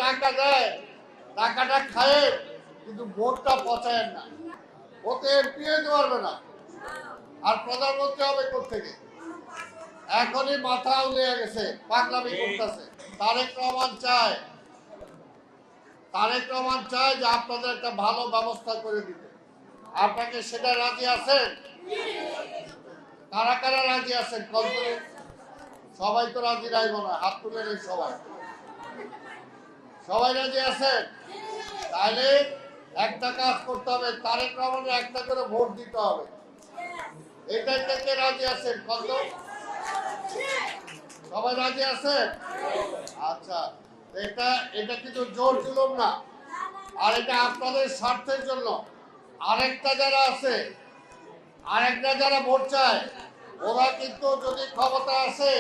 টাকা দেয় টাকাটা খায়, কিন্তু ভোটটা পচায় না, ওতে এমপি হতে পারবে না, আর প্রধানমন্ত্রী হবে কোথেকে? এখনই মাথা উলিয়ে গেছে, পাগলামি করতেছে। তারেক রহমান চায় যে আপনাদের একটা ভালো ব্যবস্থা করে দিতে। আপনাকে সেটা রাজি আছেন? কারা কারা রাজি আছেন? কত? সবাই তো রাজি নাই মনে হয়, হাত তুলে নেই সবাই। সবাই রাজি আছেন? তাহলে একটা কাজ করতে হবে, তারেক রহমানের একটা করে ভোট দিতে হবে। এটা থেকে রাজি আছেন? কত? সবাই রাজি আছেন? আচ্ছা, এটা এটা কিন্তু জোর জুলুম না, আর এটা আপনাদের স্বার্থের জন্য। আরেকটা যারা ভোট চায়, ওরা কিন্তু যদি ক্ষমতা আসে,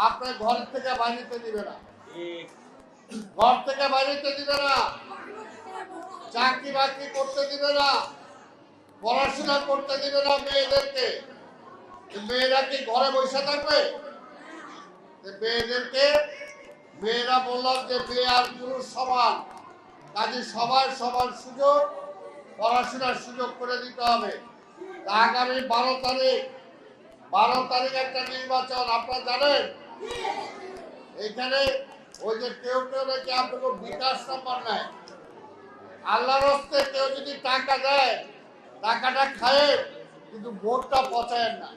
আপনার ঘর থেকে বাইরে দিবে না, ঘর থেকে বাইরে দিবে না, চাকরি বাকরি করতে দিবে না, পড়াশোনা করতে দিবে না মেয়েদেরকে। মেয়েরা কি ঘরে বসে থাকবে? মেয়েরা বললাম যে মেয়ে আর পুরুষ সমান, কাজে সবার সমান সুযোগ, পড়াশোনার সুযোগ করে দিতে হবে। আগামী 12 তারিখ একটা নির্বাচন, আপনারা জানেন। এখানে ওই যে কেউ নাকি আপনাকে বিকাশ নাম্বার নেয়, আল্লাহর হস্তে কেউ যদি টাকা দেয় টাকাটা খায়, কিন্তু ভোটটা পচায় না।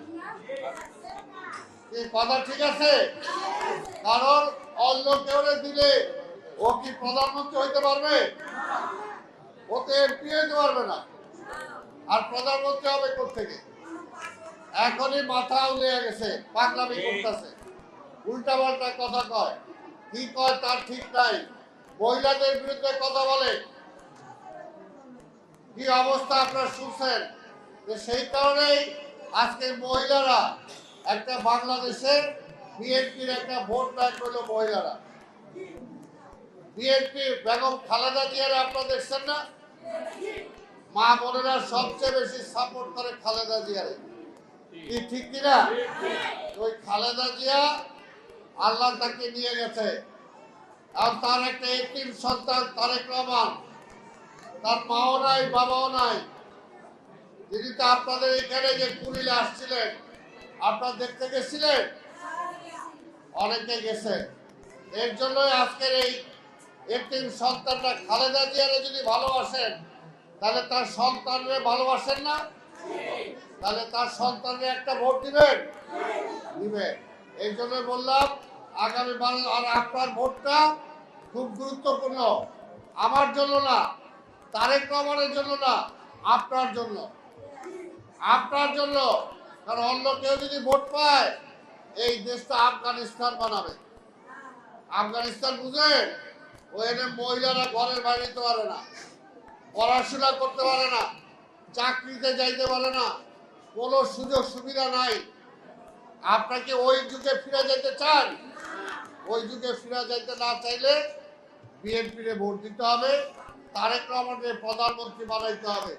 এই কথা ঠিক আছে? কারণ অন্য কেউ দিলে ও কি প্রধানমন্ত্রী হইতে পারবে? ওতে এমপি হইতে পারবে না, আর প্রধানমন্ত্রী হবে কোথেকে? এখনই মাথা উলিয়ে গেছে, পাগলামি করতেছে, উল্টা পাল্টা কথা কয়, কি কয় তার ঠিক নাই, মহিলাদের বিরুদ্ধে কথা বলে। কি অবস্থা আপনারা শুনছেন? সেই কারণেই আজকে মহিলারা একটা বাংলাদেশের বিএনপির একটা ভোট ব্যাংক হলো মহিলারা। বিএনপি বেগম খালেদা জিয়ার আপনারা দেখছেন না? মা বোনেরা সবচেয়ে বেশি সাপোর্ট করে খালেদা জিয়ারে, কি ঠিক কিনা? ওই খালেদা জিয়া আল্লাহ তাকে নিয়ে গেছে, আর তার একটা এতিম সন্তান তারেক রহমান, তার মাও নাই বাবাও নাই। তিনি তো আপনাদের এখানে যে কুড়িলে আসছিলেন, আপনারা দেখতে গেছিলেন, অনেকে গেছে। এর জন্যই আজকের এই এতিম সন্তানটা খালেদা জিয়ারে যদি ভালোবাসেন, তাহলে তার সন্তানরে ভালোবাসেন না? তাহলে তার সন্তানরে একটা ভোট দিবেন। এই জন্য বললাম আগামী আর আপনার ভোটটা খুব গুরুত্বপূর্ণ, আমার জন্য না, তারেক রহমানের জন্য না, আপনার জন্য। কারণ অন্য কেউ যদি ভোট পায়, এই দেশটা আফগানিস্তান বানাবে। আফগানিস্তান বুঝেন? ওখানে মহিলারা ঘরের বাইরে যেতে পারে না, পড়াশোনা করতে পারে না, চাকরিতে যাইতে পারে না, কোনো সুযোগ সুবিধা নাই। আপনাকে ওই যুগে ফিরে যেতে চান? ওই যুগে ফিরে যেতে না চাইলে বিএনপির ভোট দিতে হবে, তারেক রহমানের প্রধানমন্ত্রী বানাইতে হবে।